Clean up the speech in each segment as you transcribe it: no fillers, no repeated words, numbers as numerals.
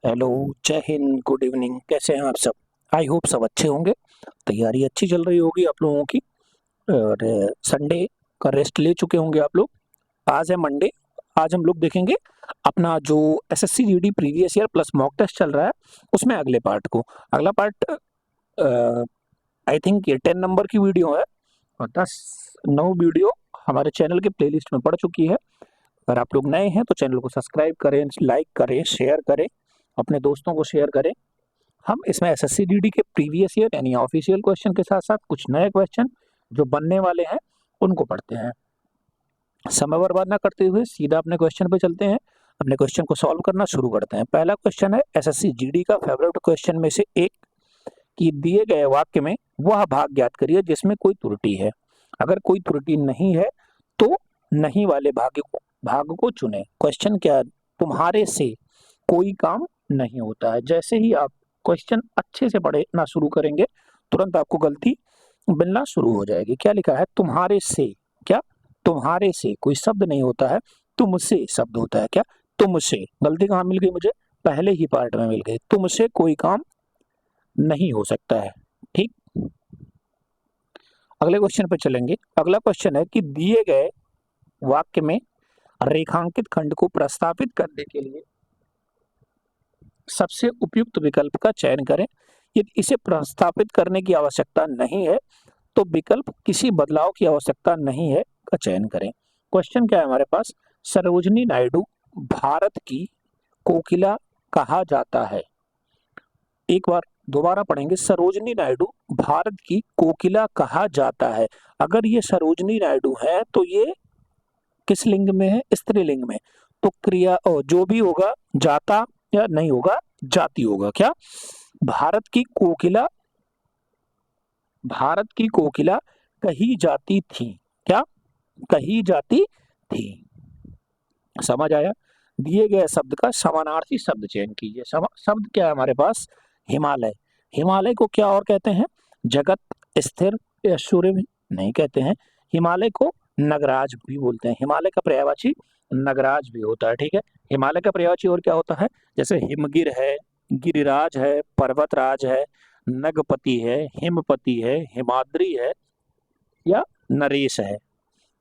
Hello, जय Hind, good evening. कैसे हैं आप सब? आई होप सब अच्छे होंगे। तैयारी अच्छी चल रही होगी आप लोगों की। और संडे का रेस्ट ले चुके होंगे आप लोग। आज है मंडे। आज हम लोग देखेंगे अपना जो SSC GD previous year plus mock test चल रहा है, उसमें अगले पार्ट को। अगला पार्ट आई थिंक ये 10 नंबर की वीडियो है और 10-9 वीडियो हमारे चैनल के प्लेलिस्ट में पड़ चुकी है। अगर आप लोग नए हैं तो चैनल को सब्सक्राइब करें, लाइक करें, शेयर करें, अपने दोस्तों को शेयर करें। हम इसमें एसएससी जीडी के प्रीवियस ईयर यानी ऑफिशियल क्वेश्चन के साथ साथ कुछ नए क्वेश्चन जो बनने वाले हैं उनको पढ़ते हैं। समय बर्बाद ना करते हुए सीधा अपने क्वेश्चन पे चलते हैं। अपने क्वेश्चन को सॉल्व करना शुरू करते हैं। पहला क्वेश्चन है एसएससी जीडी का फेवरेट क्वेश्चन में से एक, कि दिए गए वाक्य में वह भाग ज्ञात करिए जिसमें कोई त्रुटि है। अगर कोई त्रुटि नहीं है तो नहीं वाले भाग को चुने। क्वेश्चन क्या है? तुम्हारे से कोई काम नहीं होता है। जैसे ही आप क्वेश्चन अच्छे से पढ़ना शुरू करेंगे तुरंत आपको गलती मिलना शुरू हो जाएगी। क्या लिखा है? तुम्हारे से। क्या? तुम्हारे से कोई शब्द नहीं होता है, तुमसे शब्द होता है। क्या? तुमसे। गलती कहाँ मिल गई मुझे? पहले ही पार्ट में मिल गई। तुमसे कोई काम नहीं हो सकता है। ठीक, अगले क्वेश्चन पे चलेंगे। अगला क्वेश्चन है कि दिए गए वाक्य में रेखांकित खंड को प्रस्तावित करने के लिए सबसे उपयुक्त विकल्प का चयन करें। यदि इसे प्रस्तावित करने की आवश्यकता नहीं है तो विकल्प किसी बदलाव की आवश्यकता नहीं है का चयन करें। क्वेश्चन क्या है हमारे पास? सरोजिनी नायडू भारत की कोकिला कहा जाता है। एक बार दोबारा पढ़ेंगे। सरोजिनी नायडू भारत की कोकिला कहा जाता है। अगर ये सरोजिनी नायडू है तो ये किस लिंग में है? स्त्रीलिंग में। तो क्रिया जो भी होगा जाता या नहीं होगा, जाति होगा। क्या? भारत की कोकिला, भारत की कोकिला कही जाती थी। क्या? कही जाती थी। समझ आया? दिए गए शब्द का समानार्थी शब्द चयन कीजिए। शब्द क्या है हमारे पास? हिमालय। हिमालय को क्या और कहते हैं? जगत, स्थिर या सूर्य भी नहीं कहते हैं। हिमालय को नगराज भी बोलते हैं। हिमालय का पर्यायवाची नगराज भी होता है। ठीक है, हिमालय का पर्यायवाची और क्या होता है? जैसे हिमगिर है, गिरिराज है, पर्वतराज है, नगपति है, हिमपति है, हिमाद्री है या नरेश है।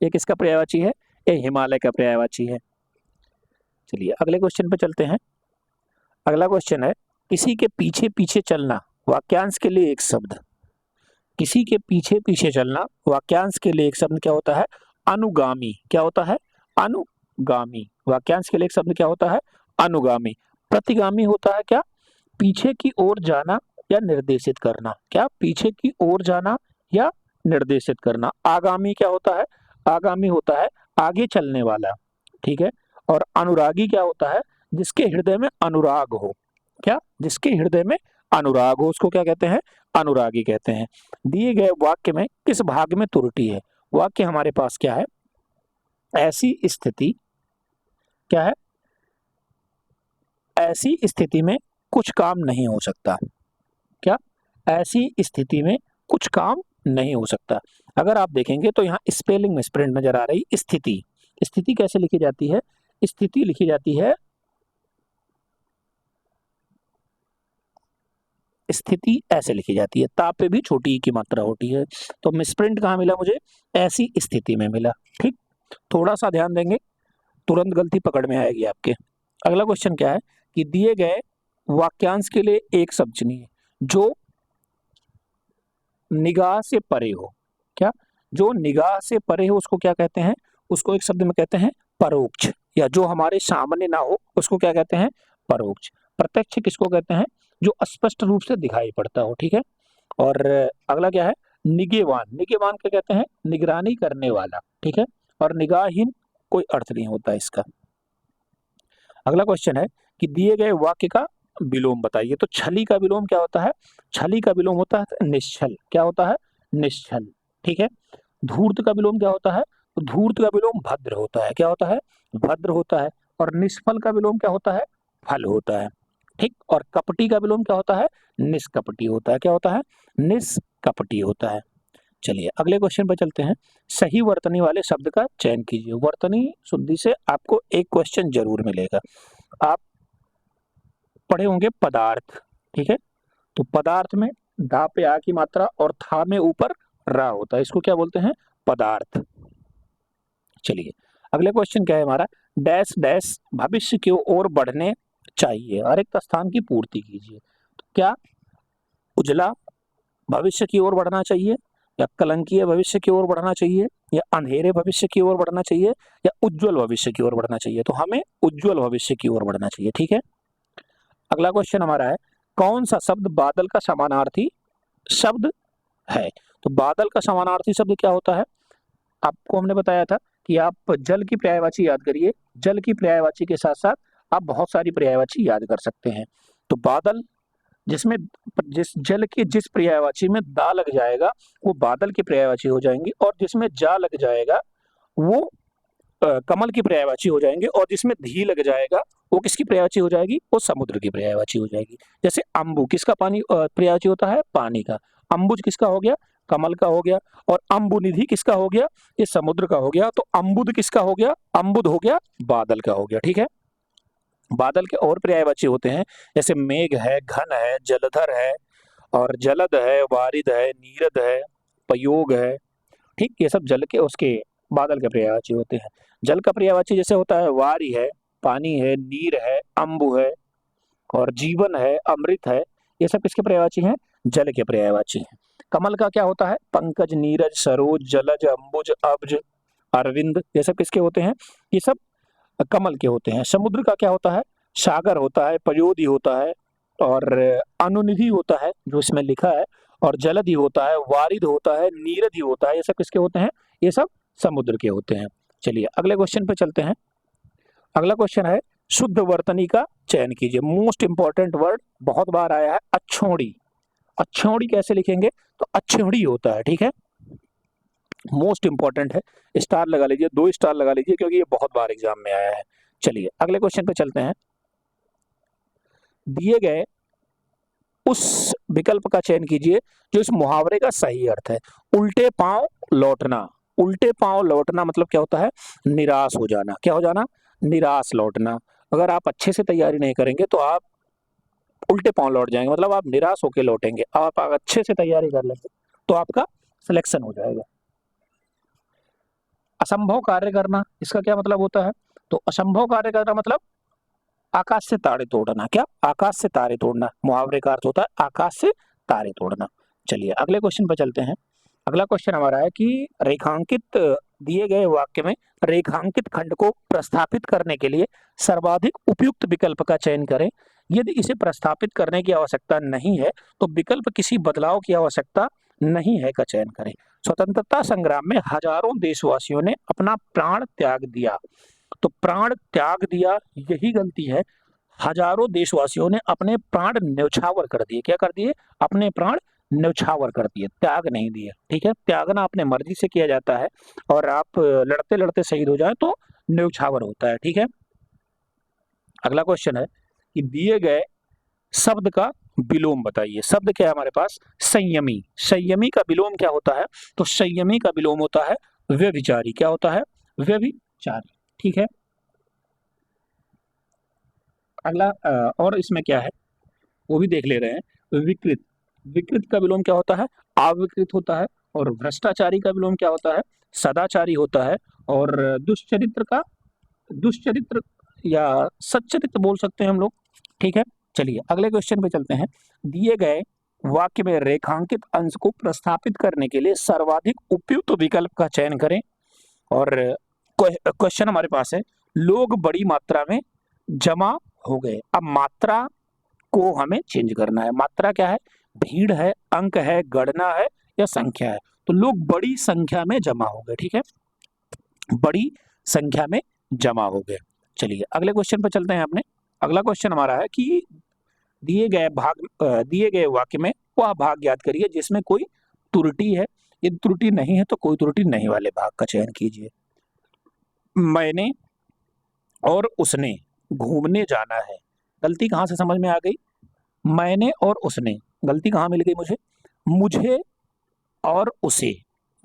ये किसका पर्यायवाची है? ये हिमालय का पर्यायवाची है। चलिए अगले क्वेश्चन पे चलते हैं। अगला क्वेश्चन है किसी के पीछे पीछे चलना वाक्यांश के लिए एक शब्द। किसी के पीछे पीछे चलना वाक्यांश के लिए एक शब्द क्या होता है? अनुगामी। क्या होता है? अनुगामी। वाक्यांश के लिए एक शब्द क्या होता है? अनुगामी। प्रतिगामी होता है क्या? पीछे की ओर जाना या निर्देशित करना। क्या? पीछे की ओर जाना या निर्देशित करना। आगामी क्या होता है? आगामी होता है आगे चलने वाला। ठीक है, और अनुरागी क्या होता है? जिसके हृदय में अनुराग हो। क्या? जिसके हृदय में अनुराग हो उसको क्या कहते हैं? अनुरागी कहते हैं। दिए गए वाक्य में किस भाग में त्रुटि है? वाक्य हमारे पास क्या है? ऐसी स्थिति। क्या है? ऐसी स्थिति में कुछ काम नहीं हो सकता। क्या? ऐसी स्थिति में कुछ काम नहीं हो सकता। अगर आप देखेंगे तो यहाँ स्पेलिंग में स्प्रिंट नजर आ रही। स्थिति, स्थिति कैसे लिखी जाती है? स्थिति लिखी जाती है, स्थिति ऐसे लिखी जाती है। ता पे भी छोटी ई की मात्रा होती है। तो मिसप्रिंट कहाँ मिला मुझे? ऐसी स्थिति में मिला। ठीक, थोड़ा सा ध्यान देंगे तुरंत गलती पकड़ में आएगी आपके। अगला क्वेश्चन क्या है कि दिए गए वाक्यांश के लिए एक शब्द चुनिए जो निगाह से परे हो। क्या? जो निगाह से परे हो उसको क्या कहते हैं? उसको एक शब्द में कहते हैं परोक्ष। या जो हमारे सामने ना हो उसको क्या कहते हैं? परोक्ष। प्रत्यक्ष किसको कहते हैं? जो स्पष्ट रूप से दिखाई पड़ता हो। ठीक है, और अगला क्या है? निगेवान। निगेवान क्या कहते हैं? निगरानी करने वाला। ठीक है, और निगाहहीन कोई अर्थ नहीं होता इसका। अगला क्वेश्चन है कि दिए गए वाक्य का विलोम बताइए। तो छली का विलोम क्या होता है? छली का विलोम होता है निश्चल। क्या होता है? निश्चल। ठीक है, धूर्त का विलोम क्या होता है? तो धूर्त का विलोम भद्र होता है। क्या होता है? भद्र होता है। और निष्फल का विलोम क्या होता है? फल होता है। ठीक, और कपटी का विलोम क्या होता है? निष्कपटी होता है। क्या होता है? निष्कपटी होता है। चलिए अगले क्वेश्चन पर चलते हैं। सही वर्तनी वाले शब्द का चयन कीजिए। वर्तनी शुद्धि से आपको एक क्वेश्चन जरूर मिलेगा। आप पढ़े होंगे पदार्थ, ठीक है। तो पदार्थ में दा पे आ की मात्रा और था में ऊपर रा होता है, इसको क्या बोलते हैं? पदार्थ। चलिए अगला क्वेश्चन क्या है हमारा, डैश डैश भविष्य की ओर बढ़ने चाहिए, हर एक स्थान की पूर्ति कीजिए। तो क्या उजला भविष्य की ओर बढ़ना चाहिए, या कलंकीय भविष्य की ओर बढ़ना चाहिए, या अंधेरे भविष्य की ओर बढ़ना चाहिए, या उज्जवल भविष्य की ओर बढ़ना चाहिए? तो हमें उज्जवल भविष्य की ओर बढ़ना चाहिए, ठीक है। अगला क्वेश्चन हमारा है, कौन सा शब्द बादल का समानार्थी शब्द है? तो बादल का समानार्थी शब्द क्या होता है? आपको हमने बताया था कि आप जल की पर्यायवाची याद करिए, जल की पर्यायवाची के साथ साथ आप बहुत सारी पर्यायवाची याद कर सकते हैं। तो बादल जिसमें जिस जल के जिस पर्यायवाची में दा लग जाएगा वो बादल की पर्यायवाची हो जाएंगी, और जिसमें जा लग जाएगा वो कमल की पर्यायवाची हो जाएंगे, और जिसमें धी लग जाएगा वो किसकी पर्यायवाची हो जाएगी? वो समुद्र की पर्यायवाची हो जाएगी। जैसे अम्बु किसका पानी पर्यायवाची होता है? पानी का। अम्बुज किसका हो गया? कमल का हो गया। और अम्बुनिधि किसका हो गया? ये समुद्र का हो गया। तो अम्बुद किसका हो गया? अम्बुद हो गया बादल का हो गया, ठीक है। बादल के और पर्यायवाची होते हैं, जैसे मेघ है, घन है, जलधर है, और जलद है, वारिद है, नीरद है, पयोग है, ठीक। ये सब जल के उसके बादल के पर्यायवाची होते हैं। जल का पर्यायवाची जैसे होता है वारी है, पानी है, नीर है, अम्बु है, और जीवन है, अमृत है, ये सब किसके पर्यायवाची हैं? जल के पर्यायवाची हैं। कमल का क्या होता है? पंकज, नीरज, सरोज, जलज, अम्बुज, अब्ज, अरविंद, ये सब किसके होते हैं? ये सब कमल के होते हैं। समुद्र का क्या होता है? सागर होता है, पयोधि होता है, और अनुनिधि होता है जो इसमें लिखा है, और जलधि होता है, वारिद होता है, नीरधि होता है, ये सब किसके होते हैं? ये सब समुद्र के होते हैं। चलिए अगले क्वेश्चन पे चलते हैं। अगला क्वेश्चन है, शुद्ध वर्तनी का चयन कीजिए। मोस्ट इंपॉर्टेंट वर्ड बहुत बार आया है, अच्छोड़ी। अच्छोड़ी कैसे लिखेंगे? तो अच्छोड़ी होता है, ठीक है। मोस्ट इंपॉर्टेंट है, स्टार लगा लीजिए, 2 स्टार लगा लीजिए, क्योंकि ये बहुत बार एग्जाम में आया है। चलिए अगले क्वेश्चन पे चलते हैं। दिए गए उस विकल्प का चयन कीजिए जो इस मुहावरे का सही अर्थ है। उल्टे पांव लौटना। उल्टे पांव लौटना मतलब क्या होता है? निराश हो जाना। क्या हो जाना? निराश लौटना। अगर आप अच्छे से तैयारी नहीं करेंगे तो आप उल्टे पांव लौट जाएंगे, मतलब आप निराश होकर लौटेंगे। आप अच्छे से तैयारी कर लेंगे तो आपका सिलेक्शन हो जाएगा। असंभव कार्य करना, इसका क्या मतलब होता है? तो असंभव कार्य करना मतलब आकाश से तारे तोड़ना। क्या? आकाश से तारे तोड़ना। मुहावरे का अर्थ होता है आकाश से तारे तोड़ना। चलिए अगले क्वेश्चन पर चलते हैं। अगला क्वेश्चन हमारा है कि रेखांकित दिए गए वाक्य में रेखांकित खंड को प्रस्थापित करने के लिए सर्वाधिक उपयुक्त विकल्प का चयन करें। यदि इसे प्रस्थापित करने की आवश्यकता नहीं है तो विकल्प किसी बदलाव की आवश्यकता नहीं है का चयन करें। स्वतंत्रता संग्राम में हजारों देशवासियों ने अपना प्राण त्याग दिया। तो प्राण त्याग दिया यही गलती है। हजारों देशवासियों ने अपने प्राण न्यौछावर कर दिए। क्या कर दिए? अपने प्राण न्यौछावर कर दिए, त्याग नहीं दिए, ठीक है। त्यागना अपने मर्जी से किया जाता है, और आप लड़ते लड़ते शहीद हो जाए तो न्यौछावर होता है, ठीक है। अगला क्वेश्चन है कि दिए गए शब्द का विलोम बताइए। शब्द क्या है हमारे पास? संयमी। संयमी का विलोम क्या होता है? तो संयमी का विलोम होता है व्यभिचारी। क्या होता है? व्यभिचारी, ठीक है। अगला और इसमें क्या है वो भी देख ले रहे हैं। विकृत। विकृत का विलोम क्या होता है? अविकृत होता है। और भ्रष्टाचारी का विलोम क्या होता है? सदाचारी होता है। और दुष्चरित्र का दुष्चरित्र या सच्चरित्र बोल सकते हैं हम लोग, ठीक है। चलिए अगले क्वेश्चन पे चलते हैं। दिए गए वाक्य में रेखांकित अंश को प्रस्थापित करने के लिए सर्वाधिक उपयुक्त विकल्प का चयन करें। और क्वेश्चन हमारे पास है, लोग बड़ी मात्रा में जमा हो गए। अब मात्रा को हमें चेंज करना है। मात्रा क्या है? भीड़ है, अंक है, गणना है, या संख्या है। तो लोग बड़ी संख्या में जमा हो गए, ठीक है। बड़ी संख्या में जमा हो गए। चलिए अगले क्वेश्चन पर चलते हैं अपने। अगला क्वेश्चन हमारा है कि दिए गए वाक्य में वह भाग याद करिए जिसमें कोई त्रुटि है। यदि त्रुटि नहीं है तो कोई त्रुटि नहीं वाले भाग का चयन कीजिए। मैंने और उसने घूमने जाना है। गलती कहाँ से समझ में आ गई? मैंने और उसने, गलती कहाँ मिल गई मुझे? मुझे और उसे,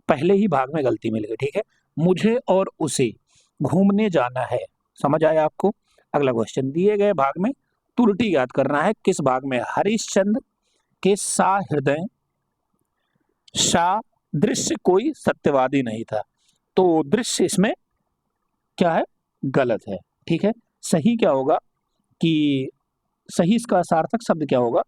पहले ही भाग में गलती मिल गई, ठीक है। मुझे और उसे घूमने जाना है। समझ आया आपको? अगला क्वेश्चन, दिए गए भाग में तुरटी याद करना है किस भाग में, हरिश्चंद्र के सहृदय दृश्य कोई सत्यवादी नहीं था, तो दृश्य इसमें क्या है, गलत है। ठीक है, सही क्या होगा कि सही इसका सार्थक शब्द क्या होगा,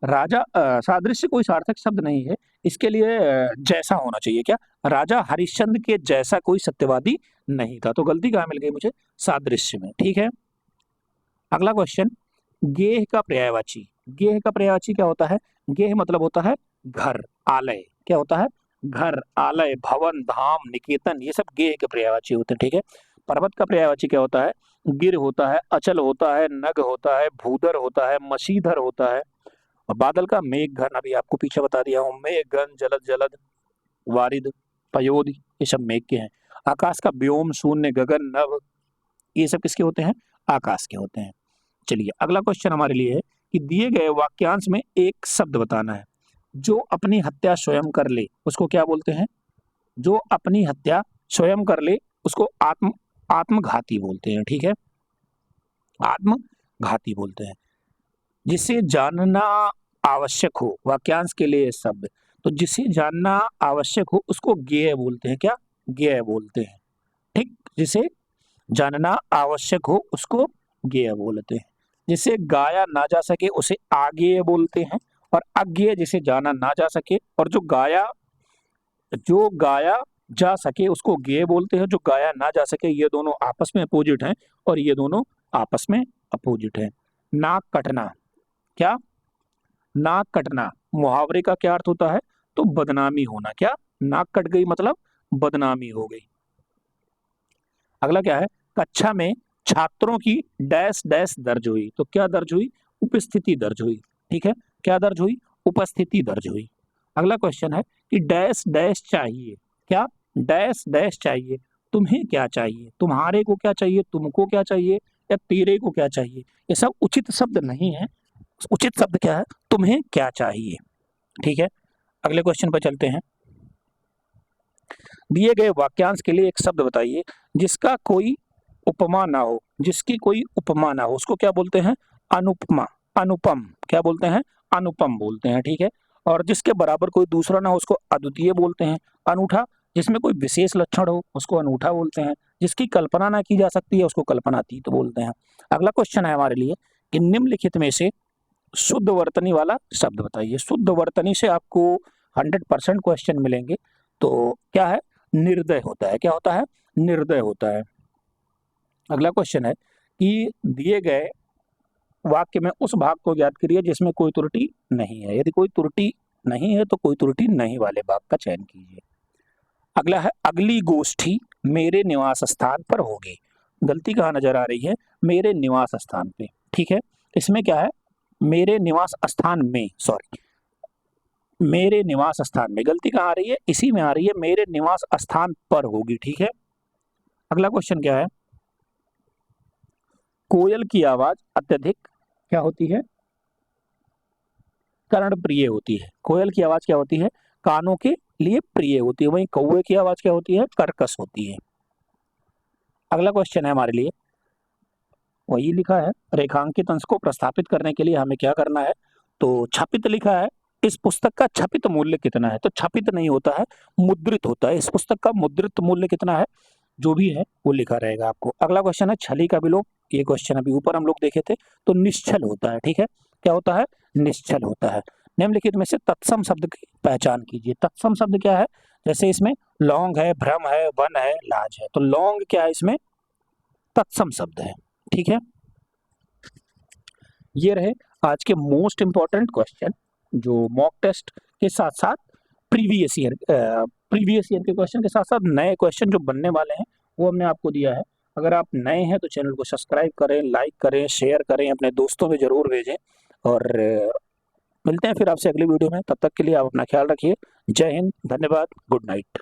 राजा सादृश्य कोई सार्थक शब्द नहीं है, इसके लिए जैसा होना चाहिए, क्या, राजा हरिश्चंद्र के जैसा कोई सत्यवादी नहीं था, तो गलती कहाँ मिल गई मुझे, सादृश्य में। ठीक है, अगला क्वेश्चन, गेह का पर्यायवाची, गेह का पर्यायवाची क्या होता है, गेह मतलब होता है घर, आलय, क्या होता है, घर, आलय, भवन, धाम, निकेतन, ये सब गेह के पर्यायवाची होते हैं। ठीक है, पर्वत का पर्यायवाची क्या होता है, गिर होता है, अचल होता है, नग होता है, भूधर होता है, मशीधर होता है। और बादल का मेघ घन, अभी आपको पीछे बता दिया हूं, मेघ घन, जलद जलद, वारिद, पयोद, ये सब मेघ के हैं। आकाश का व्योम, शून्य, गगन, नभ, ये सब किसके होते हैं, आकाश के होते हैं। चलिए अगला क्वेश्चन हमारे लिए है कि दिए गए वाक्यांश में एक शब्द बताना है, जो अपनी हत्या स्वयं कर ले उसको क्या बोलते हैं, जो अपनी हत्या स्वयं कर ले उसको आत्मघाती बोलते हैं। ठीक है, आत्मघाती बोलते हैं। जिसे जानना आवश्यक हो, वाक्यांश के लिए शब्द, तो जिसे जानना आवश्यक हो उसको ज्ञेय बोलते हैं, क्या, ज्ञेय बोलते हैं। ठीक, जिसे जानना आवश्यक हो उसको ज्ञेय बोलते हैं। जिसे गाया ना जा सके उसे आज्ञेय बोलते हैं, और अज्ञेय जिसे जाना ना जा सके, और जो गाया जा सके उसको ज्ञेय बोलते हैं, जो गाया ना जा सके, ये दोनों आपस में अपोजिट हैं, और ये दोनों आपस में अपोजिट हैं। नाक कटना, क्या, नाक कटना मुहावरे का क्या अर्थ होता है, तो बदनामी होना, क्या, नाक कट गई मतलब बदनामी हो गई। अगला क्या है, कक्षा में छात्रों की डैश डैश दर्ज हुई, तो क्या दर्ज हुई, उपस्थिति दर्ज हुई। ठीक है, क्या दर्ज हुई, उपस्थिति दर्ज हुई। अगला क्वेश्चन है कि डैश डैश चाहिए, क्या, डैश डैश चाहिए, तुम्हें क्या चाहिए, तुम्हारे को क्या चाहिए, तुमको क्या चाहिए, या तेरे को क्या चाहिए, ये सब उचित शब्द नहीं है। उचित शब्द क्या है, तुम्हें क्या चाहिए। ठीक है, अगले क्वेश्चन पर चलते हैं। दिए गए वाक्यांश के लिए एक शब्द बताइए जिसका कोई उपमा ना हो, जिसकी कोई उपमा ना हो उसको क्या बोलते हैं, अनुपमा, अनुपम, क्या बोलते हैं, अनुपम बोलते हैं। ठीक है, और जिसके बराबर कोई दूसरा ना हो उसको अद्वितीय बोलते हैं। अनूठा, जिसमें कोई विशेष लक्षण हो उसको अनूठा बोलते हैं। जिसकी कल्पना ना की जा सकती है उसको कल्पनातीत बोलते हैं। अगला क्वेश्चन है हमारे लिए कि निम्नलिखित में से शुद्ध वर्तनी वाला शब्द बताइए। शुद्ध वर्तनी से आपको 100% क्वेश्चन मिलेंगे। तो क्या है, निर्दय होता है, क्या होता है, निर्दय होता है। अगला क्वेश्चन है कि दिए गए वाक्य में उस भाग को ज्ञात करिए जिसमें कोई त्रुटि नहीं है। यदि कोई त्रुटि नहीं है तो कोई त्रुटि नहीं वाले भाग का चयन कीजिए। अगला है, अगली गोष्ठी मेरे निवास स्थान पर होगी। गलती कहाँ नजर आ रही है, मेरे निवास स्थान पे। ठीक है, इसमें क्या है, मेरे निवास स्थान में, सॉरी, मेरे निवास स्थान में, गलती कहाँ आ रही है, इसी में आ रही है, मेरे निवास स्थान पर होगी। ठीक है, अगला क्वेश्चन क्या है, कोयल की आवाज अत्यधिक क्या होती है, कर्णप्रिय होती है। कोयल की आवाज क्या होती है, कानों के लिए प्रिय होती है। वहीं कौवे की आवाज क्या होती है, कर्कश होती है। अगला क्वेश्चन है हमारे लिए, वही लिखा है, रेखांकित अंश को प्रस्थापित करने के लिए हमें क्या करना है, तो छापित लिखा है, इस पुस्तक का छपित मूल्य कितना है, तो छपित नहीं होता है, मुद्रित होता है। इस पुस्तक का मुद्रित मूल्य कितना है, जो भी है वो लिखा रहेगा आपको। अगला क्वेश्चन है, छली का विलोप, ये क्वेश्चन अभी ऊपर हम लोग देखे थे, तो निश्चल होता है। ठीक है, क्या होता है, निश्चल होता है। निम्नलिखित में से तत्सम शब्द की पहचान कीजिए। तत्सम शब्द क्या है, जैसे इसमें लौंग है, भ्रम है, वन है, लाज है, तो लौंग क्या है, इसमें तत्सम शब्द है। ठीक है, ये रहे आज के मोस्ट इंपॉर्टेंट क्वेश्चन, जो मॉक टेस्ट के साथ साथ प्रीवियस ईयर के क्वेश्चन के साथ साथ नए क्वेश्चन जो बनने वाले हैं वो हमने आपको दिया है। अगर आप नए हैं तो चैनल को सब्सक्राइब करें, लाइक करें, शेयर करें, अपने दोस्तों में जरूर भेजें, और मिलते हैं फिर आपसे अगली वीडियो में। तब तक के लिए आप अपना ख्याल रखिए। जय हिंद, धन्यवाद, गुड नाइट।